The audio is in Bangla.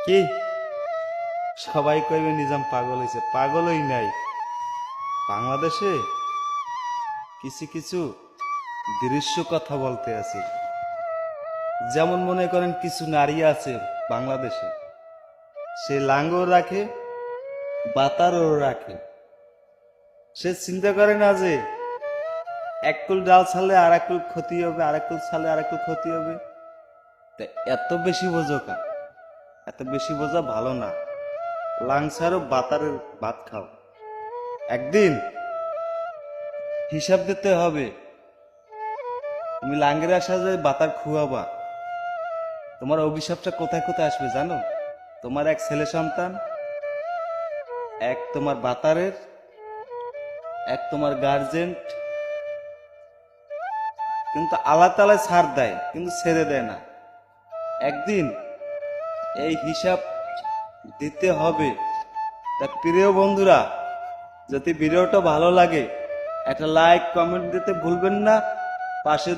কি সবাই কইবে নিজাম পাগল হয়েছে, পাগলই নাই। বাংলাদেশে কিছু কিছু দৃশ্য কথা বলতে আছি। যেমন মনে করেন কিছু নারী আছে বাংলাদেশে, সে লাঙ্গও রাখে বাতারও রাখে। সে চিন্তা করে না যে এক কুল ডাল ছাড়লে আর এক কুল ক্ষতি হবে, আর এক কুল ছাড়লে আর এক কুল ক্ষতি হবে। তা এত বেশি বোঝো কা? এত বেশি বোঝা ভালো না। লাংসারও বাতারের ভাত খাও। একদিন হিসাব দিতে হবে। তুমি লাঙ্গের আসা যে বাতার খুয়াবা, তোমার অভিশাপটা কোথায় কোথায় আসবে জানো? তোমার এক ছেলে সন্তান, এক তোমার বাতারের, এক তোমার গার্জেন। কিন্তু আল্লাহ তাআলা ছাড় দেয়, কিন্তু ছেড়ে দেয় না। একদিন এই হিসাব দিতে হবে। তা প্রিয় বন্ধুরা, যদি ভিডিওটা ভালো লাগে একটা লাইক কমেন্ট দিতে ভুলবেন না। পাশে